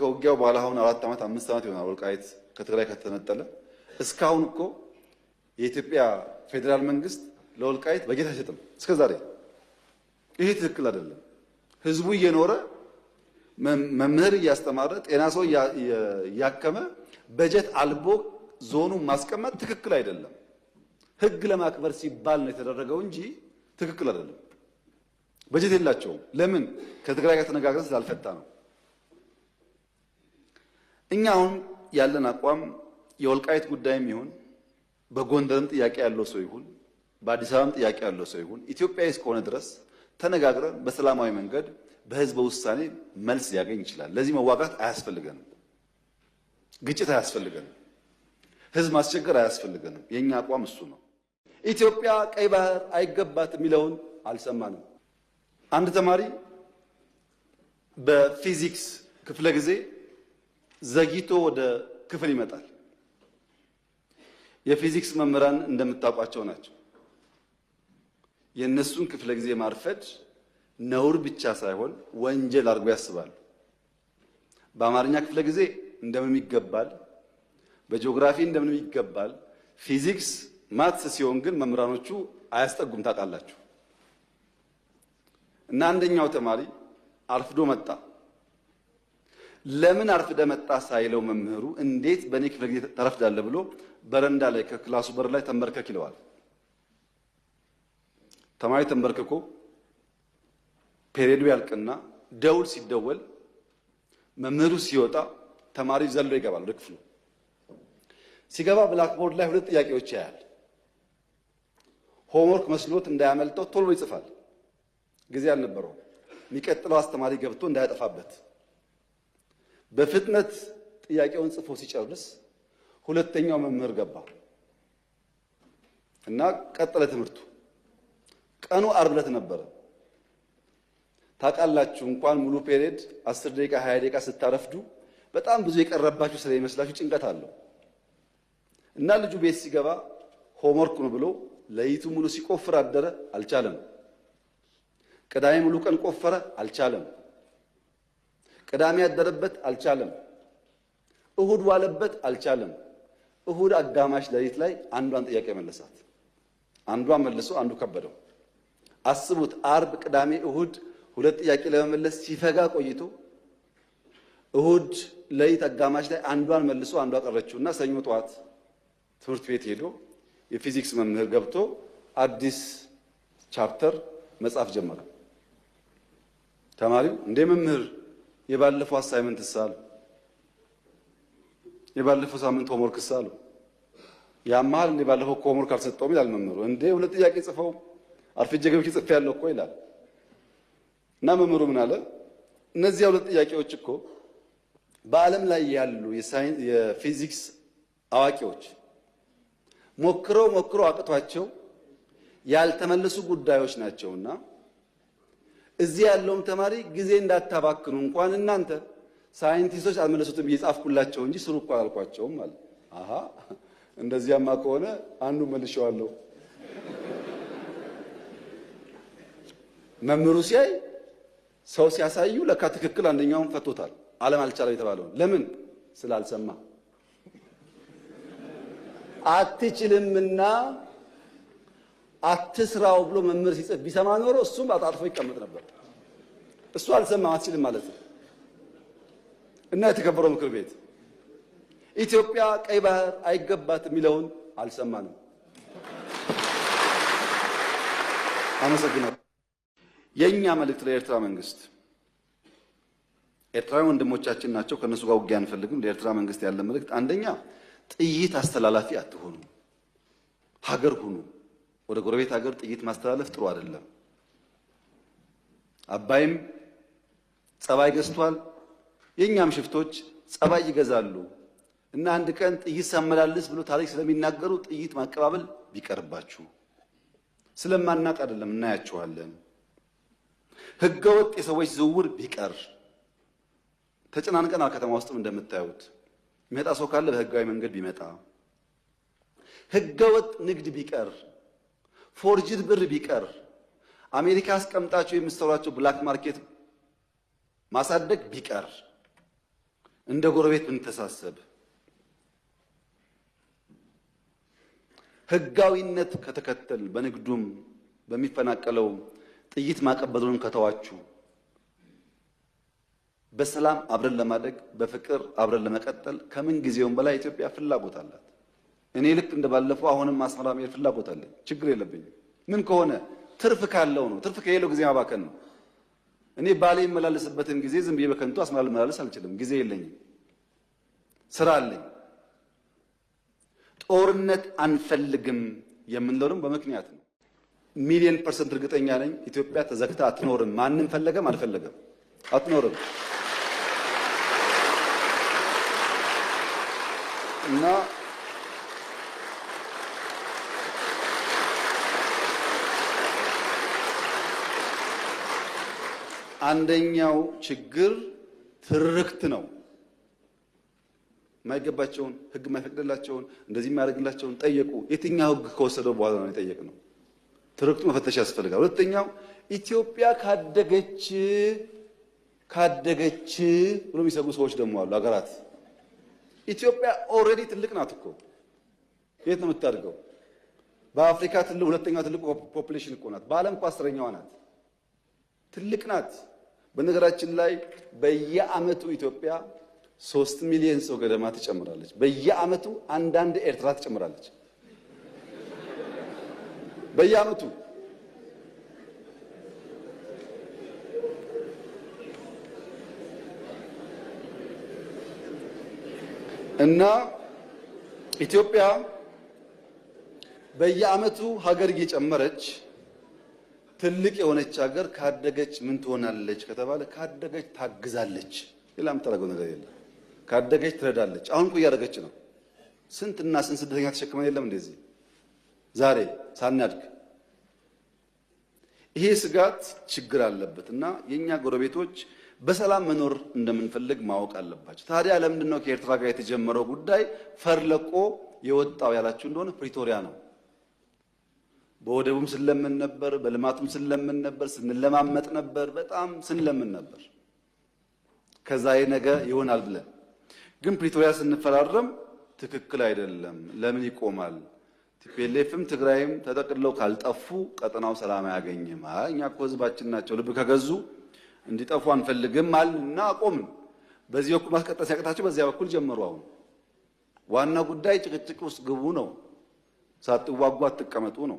ከውጊያው በኋላ አሁን 4 ዓመት 5 ዓመት ይሆናል ወልቃይት ከትግራይ ከተነጠለ። እስካሁን እኮ የኢትዮጵያ ፌዴራል መንግስት ለወልቃይት በጀት አይሰጥም እስከዛሬ። ይሄ ትክክል አይደለም። ህዝቡ እየኖረ መምህር እያስተማረ ጤና ሰው እያከመ በጀት አልቦ ዞኑን ማስቀመጥ ትክክል አይደለም። ህግ ለማክበር ሲባል ነው የተደረገው እንጂ ትክክል አይደለም። በጀት የላቸውም። ለምን? ከትግራይ ጋር ተነጋግረን ስላልፈታ ነው። እኛ አሁን ያለን አቋም የወልቃይት ጉዳይም ይሁን በጎንደርም ጥያቄ ያለው ሰው ይሁን በአዲስ አበባም ጥያቄ ያለው ሰው ይሁን ኢትዮጵያዊ እስከሆነ ድረስ ተነጋግረን በሰላማዊ መንገድ በህዝበ ውሳኔ መልስ ሊያገኝ ይችላል። ለዚህ መዋጋት አያስፈልገንም። ግጭት አያስፈልገንም። ህዝብ ማስቸገር አያስፈልገንም። የኛ አቋም እሱ ነው። ኢትዮጵያ ቀይ ባህር አይገባትም የሚለውን አልሰማንም። አንድ ተማሪ በፊዚክስ ክፍለ ጊዜ ዘግይቶ ወደ ክፍል ይመጣል። የፊዚክስ መምህራን እንደምታውቋቸው ናቸው። የነሱን ክፍለ ጊዜ ማርፈድ ነውር ብቻ ሳይሆን ወንጀል አድርጎ ያስባሉ። በአማርኛ ክፍለ ጊዜ እንደምን ይገባል፣ በጂኦግራፊ እንደምን ይገባል። ፊዚክስ ማትስ ሲሆን ግን መምህራኖቹ አያስጠጉም። ታውቃላችሁ። እና አንደኛው ተማሪ አርፍዶ መጣ። ለምን አርፍደ መጣ ሳይለው መምህሩ እንዴት በእኔ ክፍለ ጊዜ ተረፍዳለህ ብሎ በረንዳ ላይ ከክላሱ በር ላይ ተንበርከክ ይለዋል። ተማሪ ተንበርክኮ ፔሪዮዱ ያልቅና ደውል ሲደወል መምህሩ ሲወጣ ተማሪ ዘሎ ይገባል ወደ ክፍሉ። ሲገባ ብላክቦርድ ላይ 2 ጥያቄዎች ያያል። ሆምወርክ መስሎት እንዳያመልጠው ቶሎ ይጽፋል። ጊዜ አልነበረውም። የሚቀጥለው አስተማሪ ገብቶ እንዳያጠፋበት በፍጥነት ጥያቄውን ጽፎ ሲጨርስ ሁለተኛው መምህር ገባ እና ቀጠለ ትምህርቱ። ቀኑ ዓርብ ዕለት ነበረ። ታውቃላችሁ እንኳን ሙሉ ፔሪየድ 10 ደቂቃ 20 ደቂቃ ስታረፍዱ በጣም ብዙ የቀረባችሁ ስለሚመስላችሁ ጭንቀት አለው እና ልጁ ቤት ሲገባ ሆምወርክ ነው ብሎ ለይቱ ሙሉ ሲቆፍር አደረ። አልቻለም። ቅዳሜ ሙሉ ቀን ቆፈረ። አልቻለም። ቅዳሜ ያደረበት አልቻለም። እሁድ ዋለበት አልቻለም። እሁድ አጋማሽ ለሊት ላይ አንዷን ጥያቄ መለሳት። አንዷን መልሶ አንዱ ከበደው። አስቡት፣ ዓርብ፣ ቅዳሜ፣ እሁድ 2 ጥያቄ ለመመለስ ሲፈጋ ቆይቶ እሁድ ለሊት አጋማሽ ላይ አንዷን መልሶ አንዷ ቀረችውና ሰኞ ጠዋት ትምህርት ቤት ሄዶ የፊዚክስ መምህር ገብቶ አዲስ ቻፕተር መጻፍ ጀመረ። ተማሪው እንደ መምህር የባለፈው አሳይመንት ሳሉ የባለፈው ሳምንት ሆምወርክ ሳሉ ያማል እንደ ባለፈው ሆምወርክ አልሰጠውም ይላል መምህሩ። እንደ 2 ጥያቄ ጽፈው አርፍጄ ገብቼ ጽፌያለሁ እኮ ይላል። እና መምህሩ ምን አለ? እነዚህ 2 ጥያቄዎች እኮ በዓለም ላይ ያሉ የፊዚክስ አዋቂዎች ሞክረው አቅቷቸው ያልተመለሱ ጉዳዮች ናቸውና እዚህ ያለውም ተማሪ ጊዜ እንዳታባክኑ እንኳን እናንተ ሳይንቲስቶች አልመለሱትም እየጻፍኩላቸው እንጂ ስሩ እኮ አላልኳቸውም ማለት። አሃ እንደዚያማ ከሆነ አንዱ መልሼዋለሁ። መምህሩ ሲያይ ሰው ሲያሳዩ ለካ ትክክል አንደኛውን ፈቶታል። ዓለም አልቻለም የተባለው ለምን? ስላልሰማ። አትችልምና አትስራው ብሎ መምህር ሲጽፍ ቢሰማ ኖሮ እሱም አጣጥፎ ይቀመጥ ነበር። እሱ አልሰማም፣ አትችልም ማለት ነው። እና የተከበረው ምክር ቤት ኢትዮጵያ ቀይ ባህር አይገባትም የሚለውን አልሰማንም። አመሰግናለሁ። የኛ መልእክት ለኤርትራ መንግስት፣ ኤርትራውያን ወንድሞቻችን ናቸው፣ ከነሱ ጋር ውጊያ አንፈልግም። ለኤርትራ መንግስት ያለ መልእክት አንደኛ ጥይት አስተላላፊ አትሆኑ፣ ሀገር ሁኑ። ወደ ጎረቤት ሀገር ጥይት ማስተላለፍ ጥሩ አይደለም። አባይም ጸባይ ገዝቷል። የኛም ሽፍቶች ጸባይ ይገዛሉ እና አንድ ቀን ጥይት ሳመላልስ ብሎ ታሪክ ስለሚናገሩ ጥይት ማቀባበል ቢቀርባችሁ። ስለማናቅ አይደለም፣ እናያችኋለን። ህገወጥ የሰዎች ዝውውር ቢቀር። ተጨናንቀናል። ከተማ ውስጥም እንደምታዩት የሚመጣ ሰው ካለ በህጋዊ መንገድ ቢመጣ። ህገወጥ ንግድ ቢቀር፣ ፎርጅድ ብር ቢቀር፣ አሜሪካ አስቀምጣቸው የምትሰሯቸው ብላክ ማርኬት ማሳደግ ቢቀር። እንደ ጎረቤት ብንተሳሰብ ህጋዊነት ከተከተል በንግዱም በሚፈናቀለው ጥይት ማቀበሉን ከተዋችሁ በሰላም አብረን ለማደግ በፍቅር አብረን ለመቀጠል ከምን ጊዜውም በላይ ኢትዮጵያ ፍላጎት አላት። እኔ ልክ እንደባለፈው አሁንም አስመራ መሄድ ፍላጎት አለኝ። ችግር የለብኝም። ምን ከሆነ ትርፍ ካለው ነው። ትርፍ ከሌለው ጊዜ ማባከን ነው። እኔ ባሌ የመላለስበትን ጊዜ ዝም ብዬ በከንቱ አስመራ ልመላለስ አልችልም። ጊዜ የለኝም። ስራ አለኝ። ጦርነት አንፈልግም የምንለውም በምክንያት ነው። ሚሊዮን % እርግጠኛ ነኝ ኢትዮጵያ ተዘግታ አትኖርም። ማንም ፈለገም አልፈለገም አትኖርም። እና አንደኛው ችግር ትርክት ነው። የማይገባቸውን ህግ የማይፈቅድላቸውን እንደዚህ የማያደርግላቸውን ጠየቁ። የትኛው ህግ ከወሰደው በኋላ ነው የጠየቅነው? ትርክቱ መፈተሽ ያስፈልጋል። ሁለተኛው ኢትዮጵያ ካደገች ብሎ የሚሰጉ ሰዎች ደግሞ አሉ። ሀገራት ኢትዮጵያ ኦልሬዲ ትልቅ ናት እኮ። የት ነው የምታድገው? በአፍሪካ ሁለተኛው ትልቁ ፖፑሌሽን እኮ ናት። በዓለም እኮ 10ኛዋ ናት። ትልቅ ናት። በነገራችን ላይ በየአመቱ ኢትዮጵያ 3 ሚሊዮን ሰው ገደማ ትጨምራለች። በየአመቱ አንዳንድ ኤርትራ ትጨምራለች። በየአመቱ እና ኢትዮጵያ በየአመቱ ሀገር እየጨመረች ትልቅ የሆነች ሀገር ካደገች ምን ትሆናለች ከተባለ ካደገች ታግዛለች። ሌላ የምታደርገው ነገር የለም። ካደገች ትረዳለች። አሁን እኮ እያደረገች ነው። ስንትና ስንት ስደተኛ ተሸክመን የለም እንደዚህ ዛሬ ሳናድግ። ይሄ ስጋት ችግር አለበት እና የኛ ጎረቤቶች በሰላም መኖር እንደምንፈልግ ማወቅ አለባቸው። ታዲያ ለምንድን ነው ከኤርትራ ጋር የተጀመረው ጉዳይ ፈርለቆ የወጣው ያላችሁ እንደሆነ ፕሪቶሪያ ነው። በወደቡም ስለምን ነበር፣ በልማቱም ስለምን ነበር፣ ስንለማመጥ ነበር፣ በጣም ስንለምን ነበር። ከዛ ነገ ይሆናል ብለን ግን ፕሪቶሪያ ስንፈራረም ትክክል አይደለም። ለምን ይቆማል? ቲፒኤልኤፍም ትግራይም ተጠቅልለው ካልጠፉ ቀጠናው ሰላም አያገኝም። እኛ እኮ ህዝባችን ናቸው፣ ልብ ከገዙ እንዲጠፉ አንፈልግም አልና አቆምን። በዚህ በኩል ማስቀጠል ሲያቅታቸው በዚያ በኩል ጀመሩ። አሁን ዋና ጉዳይ ጭቅጭቅ ውስጥ ግቡ ነው፣ ሳትዋጉ አትቀመጡ ነው።